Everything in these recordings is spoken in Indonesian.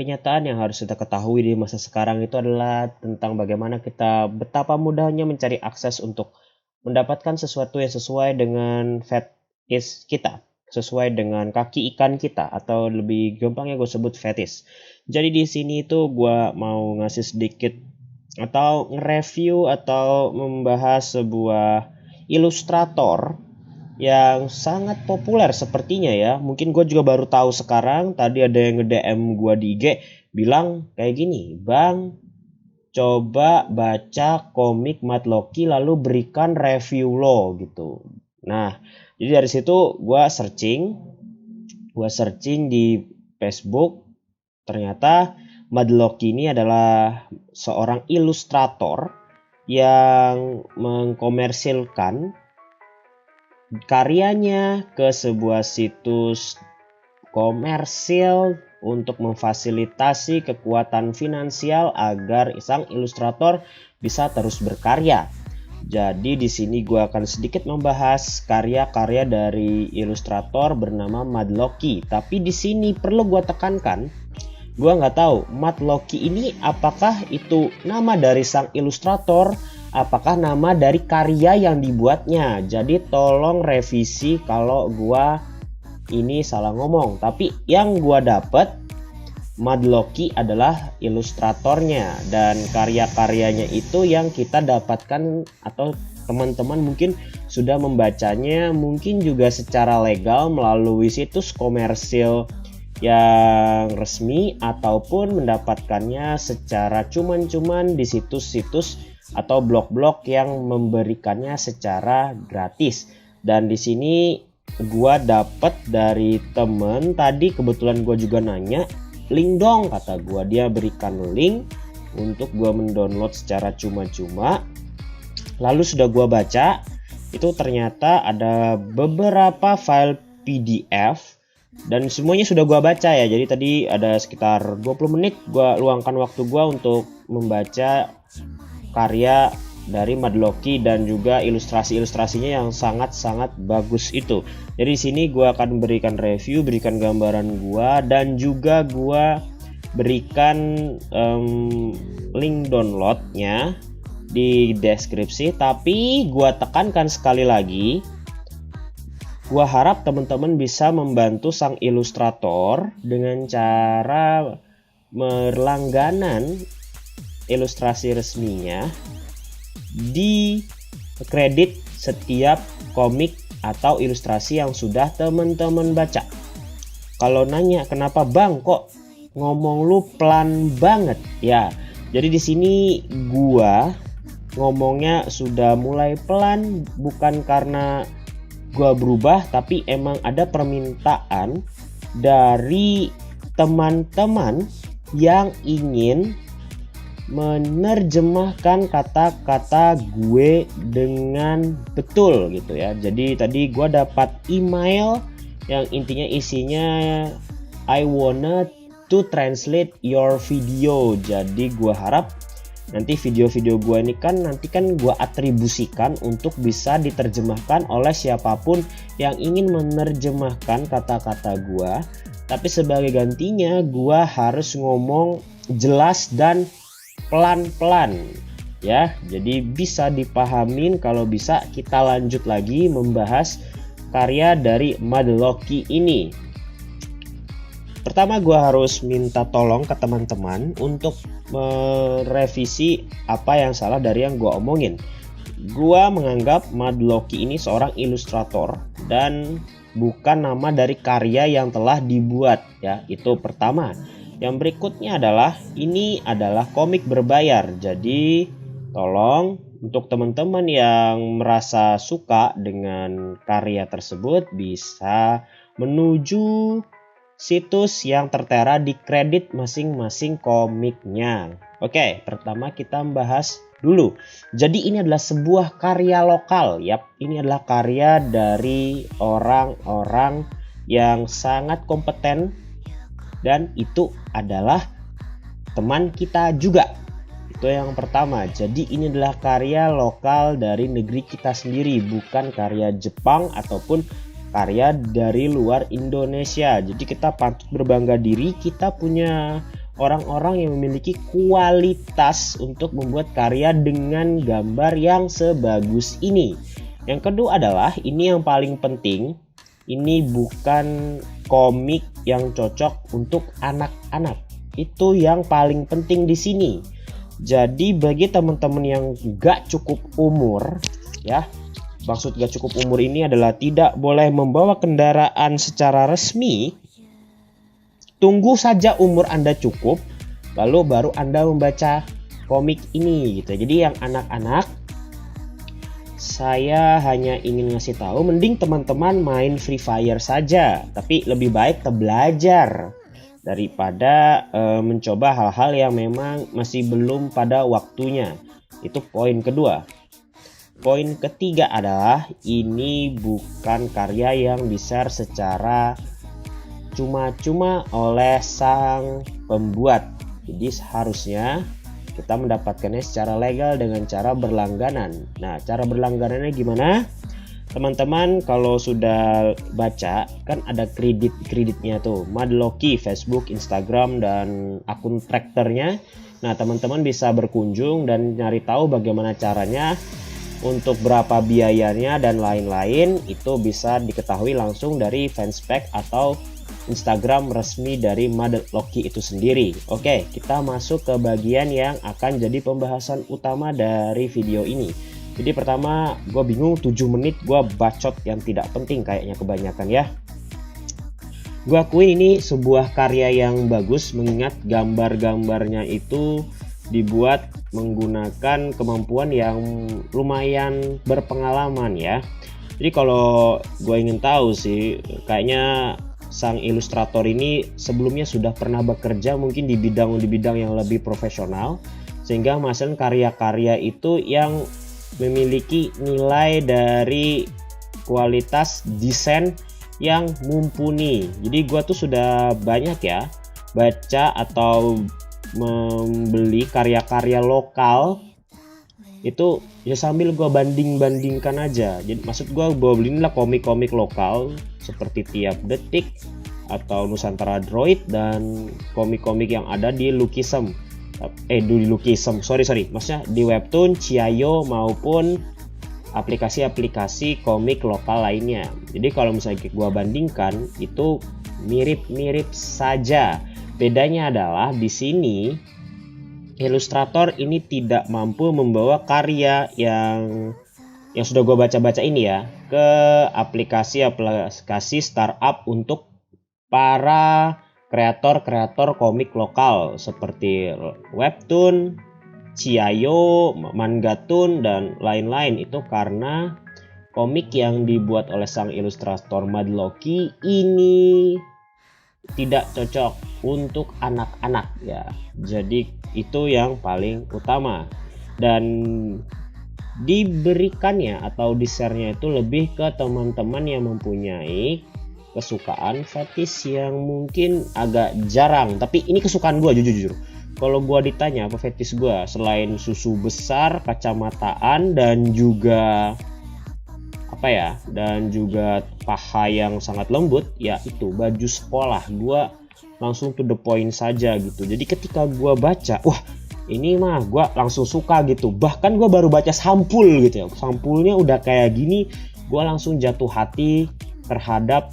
kenyataan yang harus kita ketahui di masa sekarang itu adalah tentang bagaimana kita betapa mudahnya mencari akses untuk mendapatkan sesuatu yang sesuai dengan fetish kita, sesuai dengan kaki ikan kita, atau lebih gampangnya gue sebut fetish. Jadi di sini itu gue mau ngasih sedikit atau nge-review atau membahas sebuah ilustrator yang sangat populer sepertinya ya. Mungkin gue juga baru tahu sekarang. Tadi ada yang nge-DM gue di IG bilang kayak gini, "Bang, coba baca komik Mad Loki lalu berikan review lo," gitu. Nah, jadi dari situ gue searching di Facebook. Ternyata Mad Loki ini adalah seorang ilustrator yang mengkomersilkan karyanya ke sebuah situs komersil untuk memfasilitasi kekuatan finansial agar sang ilustrator bisa terus berkarya. Jadi di sini gue akan sedikit membahas karya-karya dari ilustrator bernama Mad Loki. Tapi di sini perlu gue tekankan, gue nggak tahu Mad Loki ini apakah itu nama dari sang ilustrator, apakah nama dari karya yang dibuatnya. Jadi tolong revisi kalau gua ini salah ngomong. Tapi yang gua dapat, Mad Loki adalah ilustratornya dan karya-karyanya itu yang kita dapatkan atau teman-teman mungkin sudah membacanya mungkin juga secara legal melalui situs komersil yang resmi ataupun mendapatkannya secara cuman-cuman di situs-situs atau blog-blog yang memberikannya secara gratis. Dan di sini gua dapat dari temen tadi, kebetulan gua juga nanya, "Link dong," kata gua. Dia berikan link untuk gua mendownload secara cuma-cuma. Lalu sudah gua baca, itu ternyata ada beberapa file PDF dan semuanya sudah gua baca ya. Jadi tadi ada sekitar 20 menit gua luangkan waktu gua untuk membaca karya dari Mad Loki dan juga ilustrasi-ilustrasinya yang sangat-sangat bagus itu. Jadi di sini gua akan berikan review, berikan gambaran gua dan juga gua berikan link downloadnya di deskripsi. Tapi gua tekankan sekali lagi, gua harap teman-teman bisa membantu sang ilustrator dengan cara berlangganan ilustrasi resminya di kredit setiap komik atau ilustrasi yang sudah teman-teman baca. Kalau nanya kenapa bang kok ngomong lu pelan banget ya, jadi di sini gua ngomongnya sudah mulai pelan bukan karena gua berubah, tapi emang ada permintaan dari teman-teman yang ingin menerjemahkan kata-kata gue dengan betul gitu ya. Jadi tadi gue dapat email yang intinya isinya, "I wanna to translate your video." Jadi gue harap nanti video-video gue ini nanti kan gue atribusikan untuk bisa diterjemahkan oleh siapapun yang ingin menerjemahkan kata-kata gue. Tapi sebagai gantinya gue harus ngomong jelas dan pelan-pelan ya, jadi bisa dipahamin. Kalau bisa kita lanjut lagi membahas karya dari Mad Loki ini. Pertama gue harus minta tolong ke teman-teman untuk merevisi apa yang salah dari yang gue omongin. Gue menganggap Mad Loki ini seorang ilustrator dan bukan nama dari karya yang telah dibuat ya, itu pertama. Yang berikutnya adalah ini adalah komik berbayar. Jadi tolong untuk teman-teman yang merasa suka dengan karya tersebut bisa menuju situs yang tertera di kredit masing-masing komiknya. Oke, pertama kita bahas dulu. Jadi ini adalah sebuah karya lokal. Yap, ini adalah karya dari orang-orang yang sangat kompeten. Dan itu adalah teman kita juga. Itu yang pertama. Jadi ini adalah karya lokal dari negeri kita sendiri, bukan karya Jepang ataupun karya dari luar Indonesia. Jadi kita patut berbangga diri, kita punya orang-orang yang memiliki kualitas untuk membuat karya dengan gambar yang sebagus ini. Yang kedua adalah, ini yang paling penting, ini bukan komik yang cocok untuk anak-anak. Itu yang paling penting di sini. Jadi bagi teman-teman yang gak cukup umur, ya, maksud gak cukup umur ini adalah tidak boleh membawa kendaraan secara resmi. Tunggu saja umur Anda cukup, lalu baru Anda membaca komik ini gitu. Jadi yang anak-anak, saya hanya ingin ngasih tahu, mending teman-teman main Free Fire saja, tapi lebih baik belajar daripada mencoba hal-hal yang memang masih belum pada waktunya. Itu poin kedua. Poin ketiga adalah, ini bukan karya yang di-share secara cuma-cuma oleh sang pembuat. Jadi seharusnya kita mendapatkannya secara legal dengan cara berlangganan. Nah, cara berlangganannya gimana? Teman-teman kalau sudah baca, kan ada kreditnya tuh, Madlocky, Facebook, Instagram, dan akun traktornya. Nah, teman-teman bisa berkunjung dan nyari tahu bagaimana caranya, untuk berapa biayanya dan lain-lain. Itu bisa diketahui langsung dari fanspage atau Instagram resmi dari Madlocky itu sendiri. Oke, kita masuk ke bagian yang akan jadi pembahasan utama dari video ini. Jadi pertama, gue bingung 7 menit gue bacot yang tidak penting kayaknya kebanyakan ya. Gue akuin ini sebuah karya yang bagus, mengingat gambar-gambarnya itu dibuat menggunakan kemampuan yang lumayan berpengalaman ya. Jadi kalau gue ingin tahu sih, kayaknya sang ilustrator ini sebelumnya sudah pernah bekerja mungkin di bidang yang lebih profesional, sehingga menghasilkan karya-karya itu yang memiliki nilai dari kualitas desain yang mumpuni. Jadi gua tuh sudah banyak ya baca atau membeli karya-karya lokal itu ya, sambil gua banding-bandingkan aja. Jadi maksud gua beliin lah komik-komik lokal seperti Tiap Detik atau Nusantara Droid dan komik-komik yang ada di Lookism. Maksudnya di webtoon, Ciayo maupun aplikasi-aplikasi komik lokal lainnya. Jadi kalau misalnya gua bandingkan, itu mirip-mirip saja. Bedanya adalah di sini ilustrator ini tidak mampu membawa karya yang sudah gua baca-baca ini ya ke aplikasi startup untuk para kreator komik lokal seperti webtoon, Ciayo, Mangatoon, dan lain-lain. Itu karena komik yang dibuat oleh sang ilustrator Madlocky ini tidak cocok untuk anak-anak ya. Jadi itu yang paling utama, dan diberikannya atau di-share-nya itu lebih ke teman-teman yang mempunyai kesukaan fetish yang mungkin agak jarang. Tapi ini kesukaan gue, jujur. Kalau gue ditanya apa fetish gue, selain susu besar, kacamataan, dan juga paha yang sangat lembut, ya itu baju sekolah. Gue langsung to the point saja gitu. Jadi ketika gue baca, wah ini mah gue langsung suka gitu. Bahkan gue baru baca sampul gitu ya, sampulnya udah kayak gini, gue langsung jatuh hati terhadap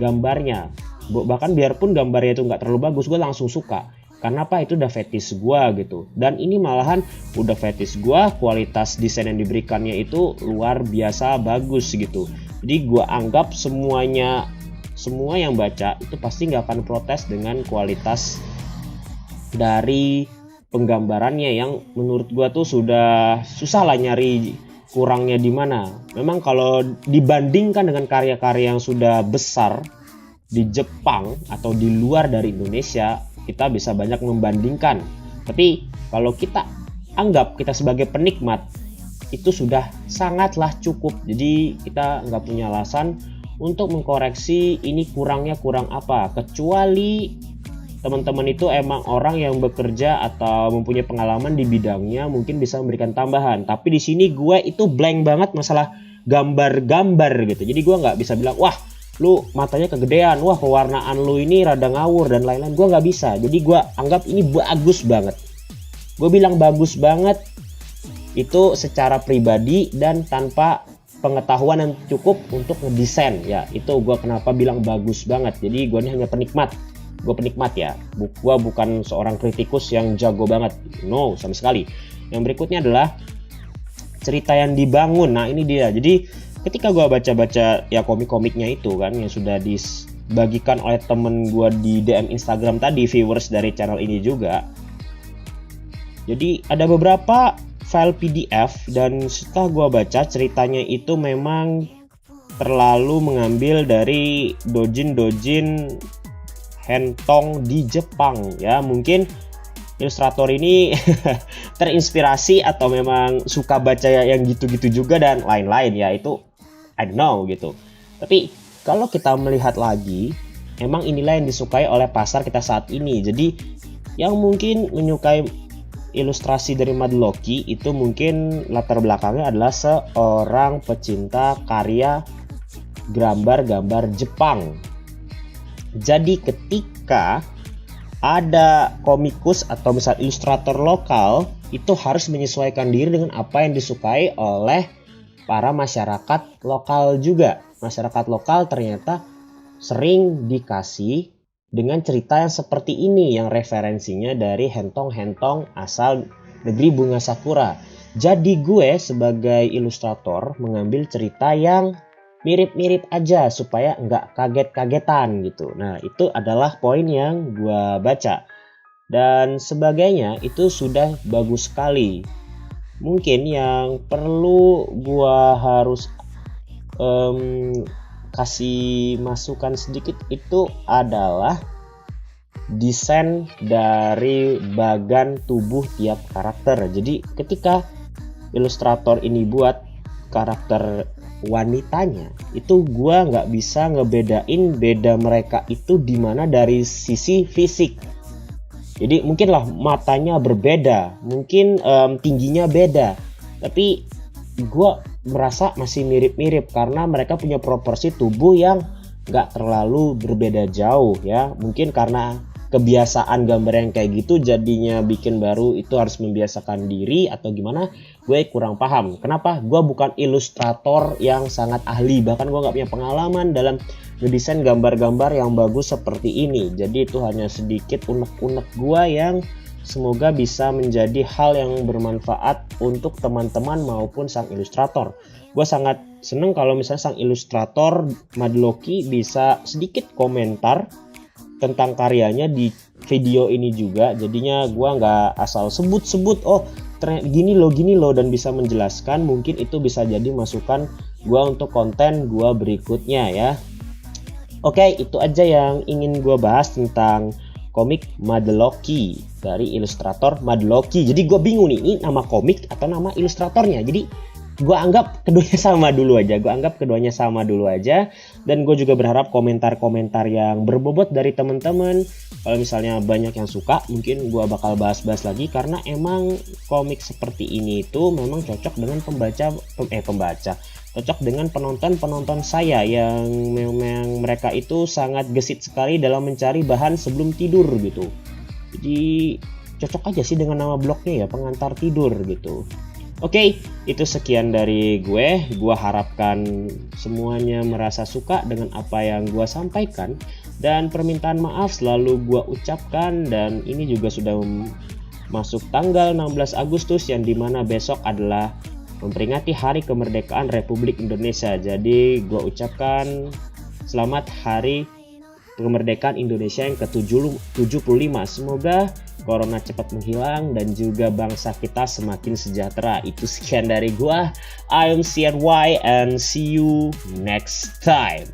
gambarnya. Bahkan biarpun gambarnya itu nggak terlalu bagus, gue langsung suka. Karena apa? Itu udah fetish gue gitu. Dan ini malahan udah fetish gue, kualitas desain yang diberikannya itu luar biasa bagus gitu. Jadi gue anggap semua yang baca itu pasti nggak akan protes dengan kualitas dari penggambarannya yang menurut gue tuh sudah susah lah nyari kurangnya di mana. Memang kalau dibandingkan dengan karya-karya yang sudah besar di Jepang atau di luar dari Indonesia, kita bisa banyak membandingkan. Tapi kalau kita anggap kita sebagai penikmat, itu sudah sangatlah cukup. Jadi kita nggak punya alasan untuk mengkoreksi ini kurangnya kurang apa, kecuali teman-teman itu emang orang yang bekerja atau mempunyai pengalaman di bidangnya, mungkin bisa memberikan tambahan. Tapi di sini gue itu blank banget masalah gambar-gambar gitu. Jadi gue nggak bisa bilang, wah lu matanya kegedean, wah pewarnaan lu ini rada ngawur dan lain-lain. Gue nggak bisa, jadi gue anggap ini bagus banget. Gue bilang bagus banget itu secara pribadi dan tanpa pengetahuan yang cukup untuk ngedesain ya. Itu gue kenapa bilang bagus banget. Jadi gue ini hanya penikmat. Gue penikmat ya. Gue bukan seorang kritikus yang jago banget. No, sama sekali. Yang berikutnya adalah cerita yang dibangun. Nah ini dia. Jadi ketika gue baca-baca ya komik-komiknya itu kan yang sudah dibagikan oleh temen gue di DM Instagram tadi, viewers dari channel ini juga. Jadi ada beberapa file PDF dan setelah gue baca ceritanya itu memang terlalu mengambil dari dojin hentong di Jepang ya. Mungkin ilustrator ini terinspirasi atau memang suka baca yang gitu-gitu juga dan lain-lain ya, itu I don't know gitu. Tapi kalau kita melihat lagi, emang inilah yang disukai oleh pasar kita saat ini. Jadi yang mungkin menyukai ilustrasi dari Madlocky itu mungkin latar belakangnya adalah seorang pecinta karya gambar-gambar Jepang. Jadi ketika ada komikus atau misal ilustrator lokal itu harus menyesuaikan diri dengan apa yang disukai oleh para masyarakat lokal juga. Masyarakat lokal ternyata sering dikasih dengan cerita yang seperti ini yang referensinya dari hentong-hentong asal negeri bunga sakura. Jadi gue sebagai ilustrator mengambil cerita yang mirip-mirip aja supaya nggak kaget-kagetan gitu. Nah itu adalah poin yang gue baca. Dan sebagainya itu sudah bagus sekali. Mungkin yang perlu gue harus kasih masukan sedikit itu adalah desain dari bagan tubuh tiap karakter. Jadi ketika ilustrator ini buat karakter wanitanya, itu gua nggak bisa ngebedain beda mereka itu dimana dari sisi fisik. Jadi mungkinlah matanya berbeda, mungkin tingginya beda, tapi gua merasa masih mirip-mirip karena mereka punya proporsi tubuh yang gak terlalu berbeda jauh ya. Mungkin karena kebiasaan gambar yang kayak gitu jadinya bikin baru itu harus membiasakan diri atau gimana, gue kurang paham. Kenapa? Gue bukan ilustrator yang sangat ahli, bahkan gue gak punya pengalaman dalam ngedesain gambar-gambar yang bagus seperti ini. Jadi itu hanya sedikit unek-unek gue yang semoga bisa menjadi hal yang bermanfaat untuk teman-teman maupun sang ilustrator. Gue sangat seneng kalau misalnya sang ilustrator Madlocky bisa sedikit komentar tentang karyanya di video ini juga. Jadinya gue nggak asal sebut-sebut, oh gini loh, dan bisa menjelaskan. Mungkin itu bisa jadi masukan gue untuk konten gue berikutnya ya. Oke, itu aja yang ingin gue bahas tentang komik Madlocky dari ilustrator Madlocky. Jadi gue bingung nih, ini nama komik atau nama ilustratornya. Jadi gue anggap keduanya sama dulu aja. Dan gue juga berharap komentar-komentar yang berbobot dari teman-teman. Kalau misalnya banyak yang suka, mungkin gue bakal bahas-bahas lagi. Karena emang komik seperti ini itu memang cocok dengan cocok dengan penonton saya yang memang mereka itu sangat gesit sekali dalam mencari bahan sebelum tidur gitu. Jadi cocok aja sih dengan nama blognya ya, pengantar tidur gitu. Oke, itu sekian dari gue. Gue harapkan semuanya merasa suka dengan apa yang gue sampaikan. Dan permintaan maaf selalu gue ucapkan. Dan ini juga sudah masuk tanggal 16 Agustus yang dimana besok adalah memperingati Hari Kemerdekaan Republik Indonesia. Jadi gue ucapkan selamat Hari Kemerdekaan Indonesia yang ke-75. Semoga corona cepat menghilang dan juga bangsa kita semakin sejahtera. Itu sekian dari gue. I am CNY and see you next time.